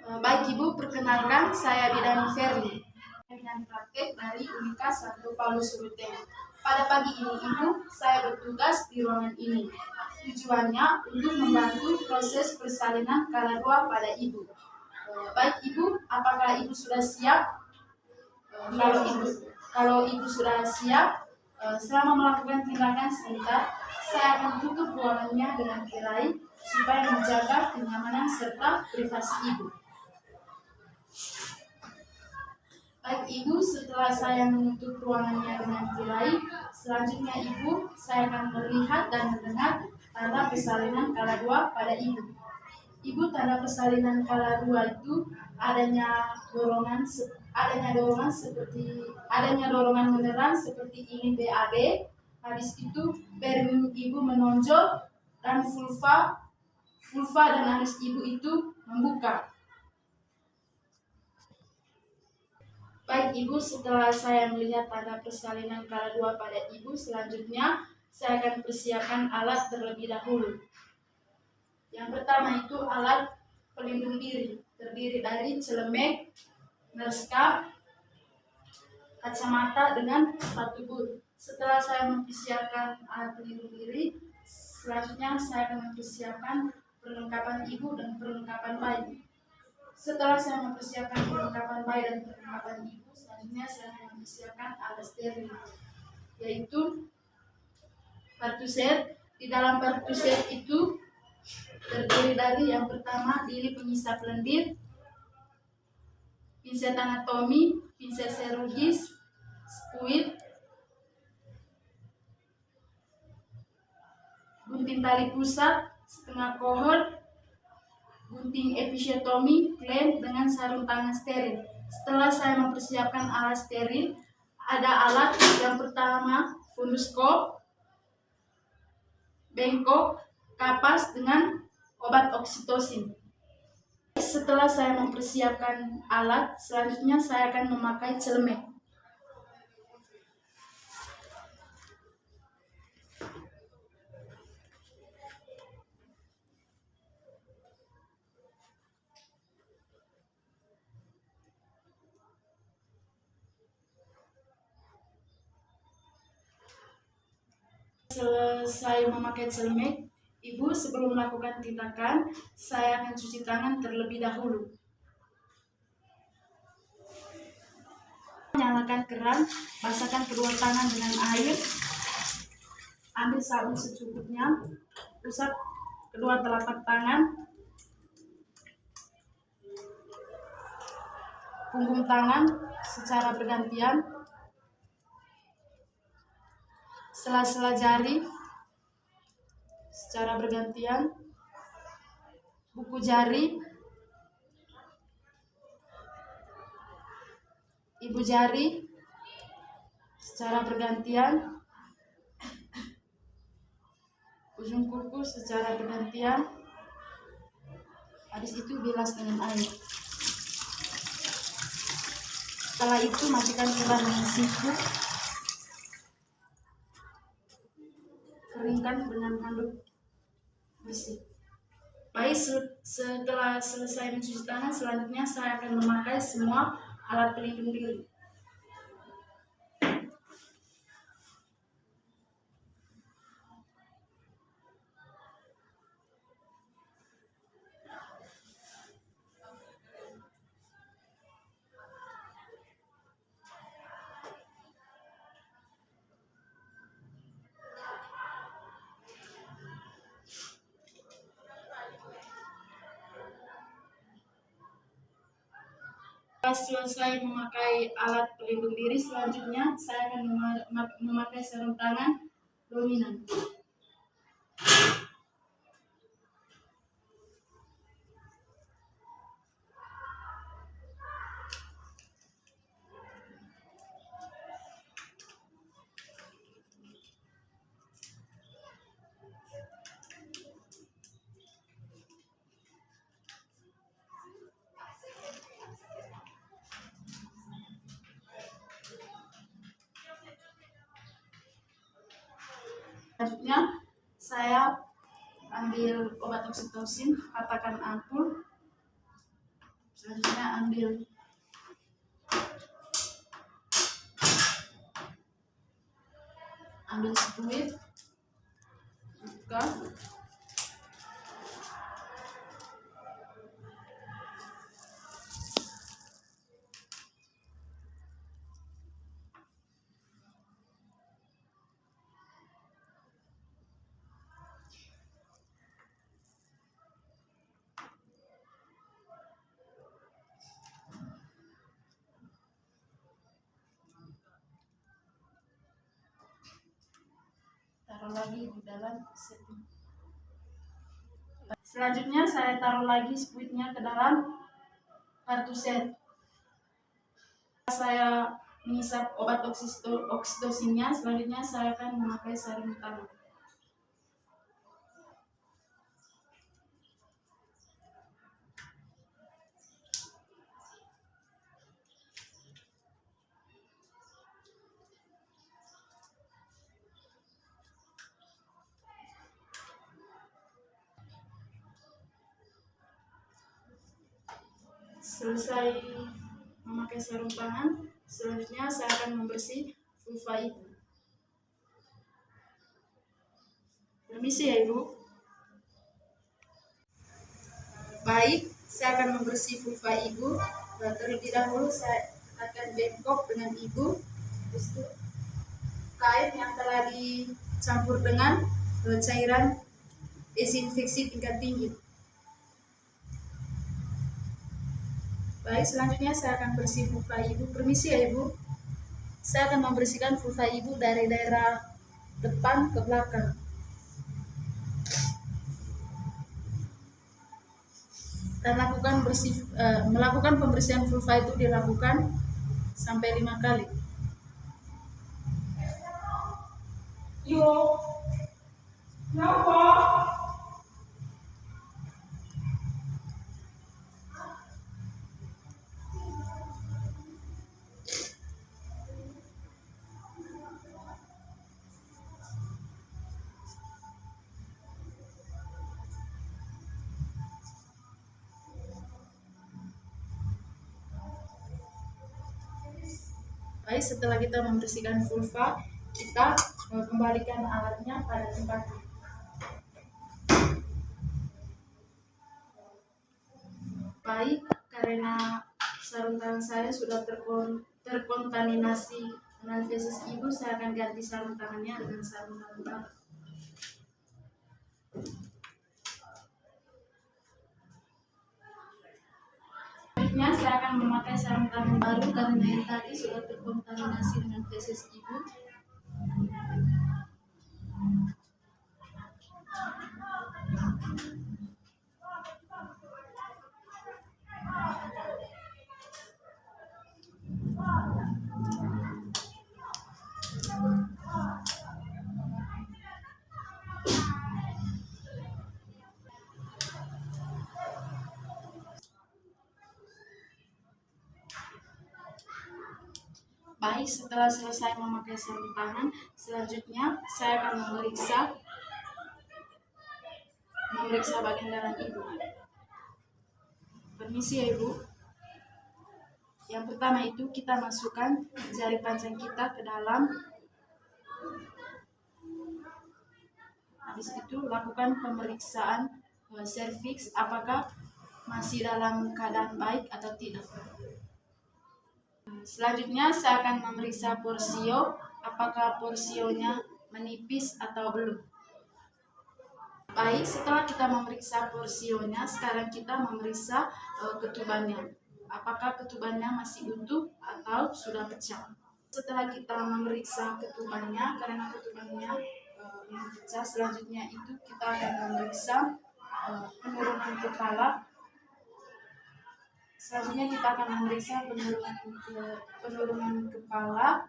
Baik Ibu, perkenalkan saya Bidan Ferli dengan praktek dari Unika 1 Paulus Ruteng. Pada pagi ini Ibu, saya bertugas di ruangan ini. Tujuannya untuk membantu proses persalinan kala 2 pada Ibu. Baik Ibu, apakah Ibu sudah siap? Kalau Ibu sudah siap, selama melakukan tindakan sebentar, saya akan tutup ruangannya dengan tirai supaya menjaga kenyamanan serta privasi Ibu. Baik Ibu, setelah saya menutup ruangannya dengan tirai, selanjutnya Ibu, saya akan melihat dan mendengar tanda persalinan kala 2 pada Ibu. Ibu, tanda persalinan kala 2 itu adanya dorongan menerang seperti ingin BAB. Habis itu perineum Ibu menonjol dan vulva dan anus Ibu itu membuka. Baik Ibu, setelah saya melihat tanda persalinan kala 2 pada Ibu, selanjutnya saya akan persiapkan alat terlebih dahulu. Yang pertama itu alat pelindung diri, terdiri dari celemek, nerskap, kacamata dengan sepatu boot. Setelah saya mempersiapkan alat pelindung diri, selanjutnya saya akan mempersiapkan perlengkapan Ibu dan perlengkapan bayi. Setelah saya mempersiapkan perlengkapan bayi dan perlengkapan Ibu, selanjutnya saya akan mempersiapkan alat steril, yaitu partuset. Di dalam partuset itu terdiri dari yang pertama diri pengisap lendir, pinset anatomi, pinset serugis, spuit, gunting tali pusat, setengah kohot, gunting episiotomi, klem dengan sarung tangan steril. Setelah saya mempersiapkan alat steril, ada alat yang pertama funduskop, bengkok, kapas dengan obat oksitosin. Setelah saya mempersiapkan alat, selanjutnya saya akan memakai celemek. Selesai memakai celemek, Ibu, sebelum melakukan tindakan, saya akan cuci tangan terlebih dahulu. Nyalakan keran, basahkan kedua tangan dengan air, ambil sabun secukupnya, usap kedua telapak tangan, punggung tangan secara bergantian, sela-sela jari secara bergantian, buku jari, ibu jari secara bergantian, ujung kuku secara bergantian. Habis itu bilas dengan air. Setelah itu matikan keran dengan siku, keringkan dengan handuk bersih. Baik, setelah selesai mencuci tangan, selanjutnya saya akan memakai semua alat pelindung diri. Setelah selesai memakai alat pelindung diri, selanjutnya saya akan memakai sarung tangan dominan. Selanjutnya saya ambil obat oksitosin, katakan ampul, Selanjutnya ambil spuit, buka. Taruh lagi di dalam setting. Selanjutnya saya taruh lagi spuitnya ke dalam kartu set. Saya mengisap obat oksitosinnya, selanjutnya saya akan memakai sarung tangan. Selesai memakai sarung tangan, selanjutnya saya akan membersih vulva ibu. Permisi ya Ibu. Baik, saya akan membersih vulva ibu. Terlebih dahulu saya akan bengkok dengan ibu. Terus itu kain yang telah dicampur dengan cairan desinfeksi tingkat tinggi. Baik, selanjutnya saya akan bersih vulva ibu. Permisi ya Ibu. Saya akan membersihkan vulva ibu dari daerah depan ke belakang. Dan melakukan pembersihan vulva itu dilakukan sampai 5 kali. Yo, kenapa? Baik, setelah kita membersihkan vulva, kita kembalikan alatnya pada tempatnya. Baik, karena sarung tangan saya sudah terkontaminasi dengan feses ibu, saya akan ganti sarung tangannya dengan sarung tangan baru. Selanjutnya saya akan memakai sarung tangan baru karena yang tadi sudah terkontaminasi dengan feses ibu. Baik, setelah selesai memakai sarung tangan, selanjutnya saya akan memeriksa bagian dalam ibu. Permisi ya Ibu. Yang pertama itu kita masukkan jari panjang kita ke dalam. Habis itu lakukan pemeriksaan serviks apakah masih dalam keadaan baik atau tidak. Selanjutnya saya akan memeriksa porsio, apakah porsionya menipis atau belum. Baik, setelah kita memeriksa porsionya, sekarang kita memeriksa ketubannya. Apakah ketubannya masih utuh atau sudah pecah. Setelah kita memeriksa ketubannya, karena ketubannya yang pecah, selanjutnya itu kita akan memeriksa penurunan kepala. Selanjutnya kita akan memeriksa penurunan kepala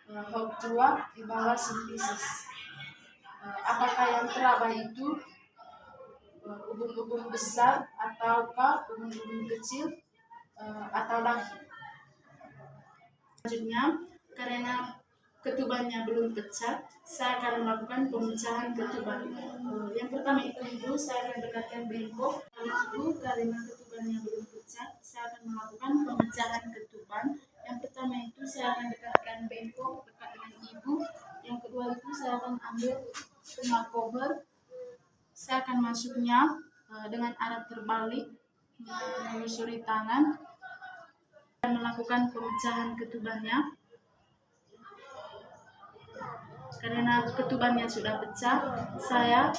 Hoktua di bawah simplicis. Apakah yang teraba itu ubun-ubun besar ataukah ubun-ubun kecil atau lahir. Selanjutnya, karena ketubannya belum pecah, saya akan melakukan pemecahan ketuban. Yang pertama itu Ibu, saya akan dekatkan bengkok. Ibu, karena ketubannya belum pecah, saya saya akan melakukan pemecahan ketuban. Yang pertama itu saya akan dekatkan bengkok dekat dengan ibu. Yang kedua itu saya akan ambil setengah cover. Saya akan masuknya dengan arah terbalik, menelusuri tangan dan melakukan pemecahan ketubannya. Karena ketubannya sudah pecah, saya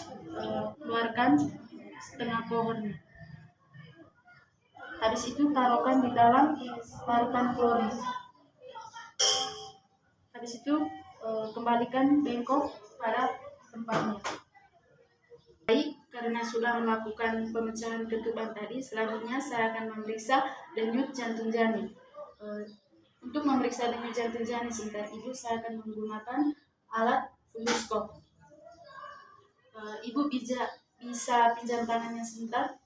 keluarkan setengah pohonnya. Habis itu taruhkan di dalam larutan klorin. Habis itu kembalikan bengkok pada tempatnya. Baik, karena sudah melakukan pemecahan ketuban tadi, selanjutnya saya akan memeriksa denyut jantung janin. Untuk memeriksa denyut jantung janin sebentar ibu, saya akan menggunakan alat funduskop. Ibu bisa pinjam tangannya sebentar.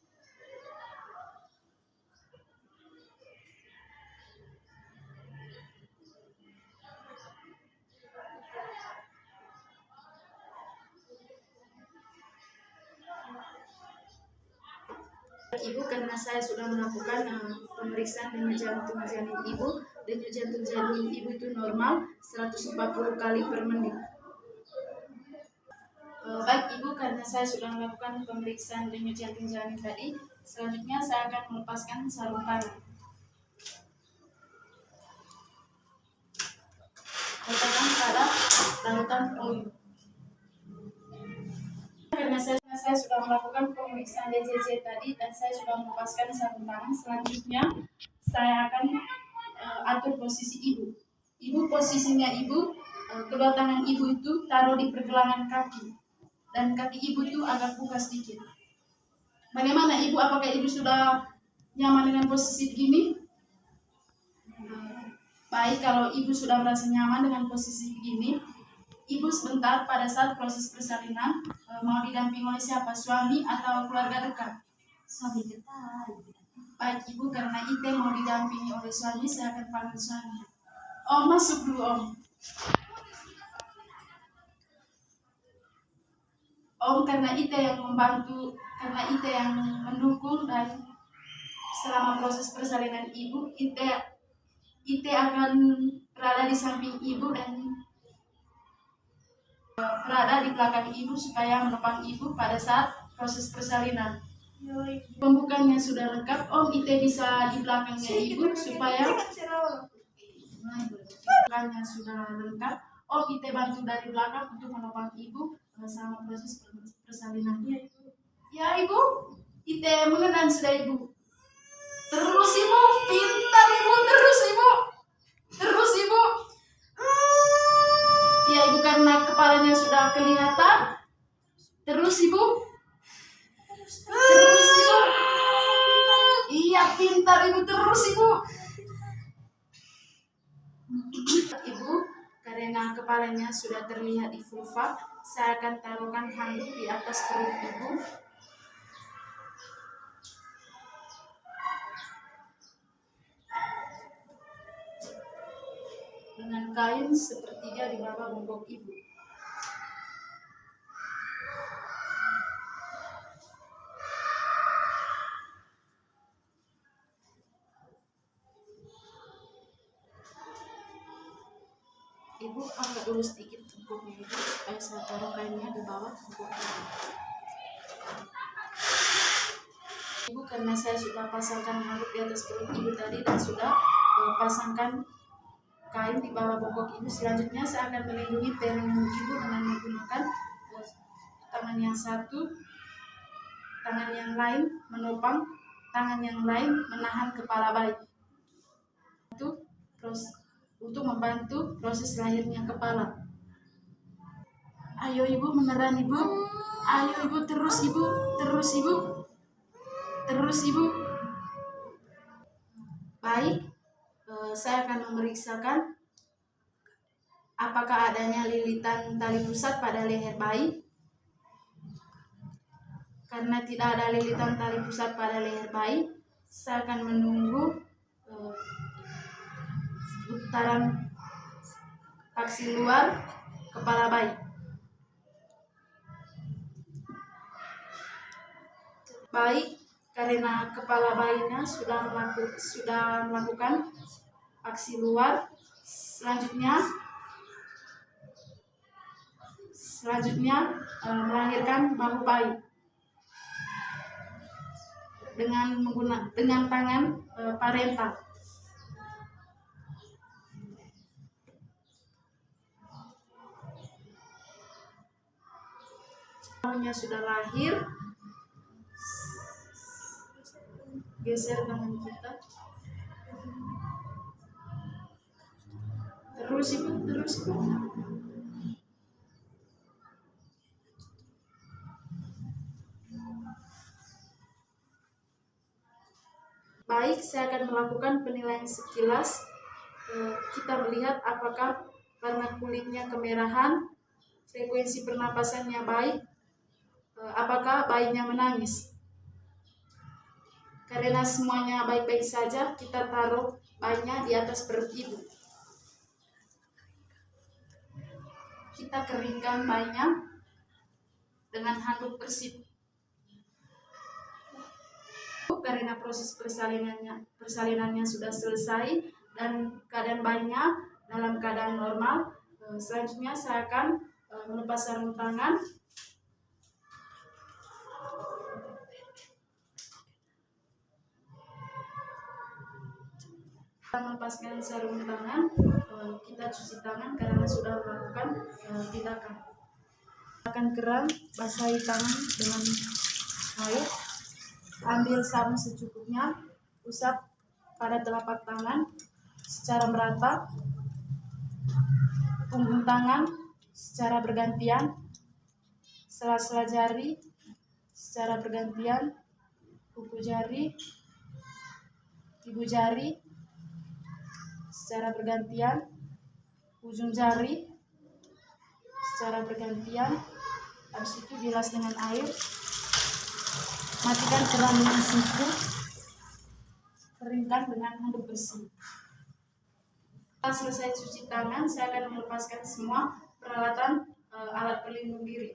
Ibu, karena saya sudah melakukan pemeriksaan denyut jantung janin ibu. Denyut jantung janin ibu itu normal 140 kali per menit. Baik ibu, karena saya sudah melakukan pemeriksaan denyut jantung janin tadi, selanjutnya saya akan melepaskan sarung tangan. Letakkan pada larutan oli. Karena saya sudah melakukan pemeriksaan DJJ tadi dan saya sudah melepaskan sarung tangan, selanjutnya saya akan atur posisi ibu. Ibu, posisinya ibu, kedua tangan ibu itu taruh di pergelangan kaki dan kaki ibu itu agak buka sedikit. Bagaimana ibu? Apakah ibu sudah nyaman dengan posisi begini? Baik, kalau ibu sudah merasa nyaman dengan posisi begini, ibu sebentar pada saat proses persalinan mau didampingi oleh siapa? Suami atau keluarga dekat? Suami dekat. Baik ibu, karena Ite mau didampingi oleh suami, saya akan panggil suami. Om, masuk dulu om. Om, karena Ite yang membantu, karena Ite yang mendukung dan selama proses persalinan ibu, Ite akan berada di samping ibu dan berada di belakang ibu supaya menopang ibu pada saat proses persalinan. Pembukanya sudah lengkap, Om. Ite bisa di belakangnya ibu supaya pembukanya sudah lengkap. Om, Ite bantu dari belakang untuk menopang ibu selama proses persalinan. Ya ibu, Ite mengenang sudah ibu. Terus ibu, pintar ibu, terus ibu, terus ibu. Ya ibu, karena kepalanya sudah kelihatan. Terus ibu, terus ibu. Iya pintar ibu, terus ibu. Ibu, karena kepalanya sudah terlihat di vulva, saya akan taruhkan handuk di atas perut ibu. Dengan kain sepertiga di bawah bongkok ibu. Ibu angkat dulu sedikit bongkoknya ibu supaya saya taruh kainnya di bawah bongkok ibu. Ibu, karena saya sudah pasangkan handuk di atas perut ibu tadi dan sudah pasangkan kain di bawah bongkok ibu, selanjutnya saya akan melindungi perineum ibu dengan menggunakan tangan yang satu, tangan yang lain menopang, tangan yang lain menahan kepala bayi. Untuk membantu proses lahirnya kepala. Ayo ibu, beneran ibu. Ayo ibu, terus ibu, terus ibu, terus ibu. Baik, saya akan memeriksakan apakah adanya lilitan tali pusat pada leher bayi. Karena tidak ada lilitan tali pusat pada leher bayi, saya akan menunggu putaran vaksin luar kepala bayi. Baik, karena kepala bayinya sudah melakukan aksi luar. Selanjutnya melahirkan bahu bayi dengan tangan parental. Bahunya sudah lahir, geser tangan kita, terus ibu. Baik, saya akan melakukan penilaian sekilas. Kita melihat apakah warna kulitnya kemerahan, frekuensi pernapasannya baik, apakah bayinya menangis. Karena semuanya baik-baik saja, kita taruh bayinya di atas perut ibu. Kita keringkan bayinya dengan handuk bersih. Karena proses persalinannya sudah selesai dan keadaan bayinya dalam keadaan normal, selanjutnya saya akan melepas sarung tangan. Kita melepaskan sarung tangan, kita cuci tangan karena sudah melakukan tindakan. Akan keran, basahi tangan dengan air. Ambil sabun secukupnya, usap pada telapak tangan secara merata, punggung tangan secara bergantian, sela-sela jari secara bergantian, kuku jari, ibu jari secara bergantian, ujung jari secara bergantian. Habis itu bilas dengan air. Matikan keran dengan siku, keringkan dengan handuk bersih. Setelah selesai cuci tangan, saya akan melepaskan semua peralatan alat pelindung diri.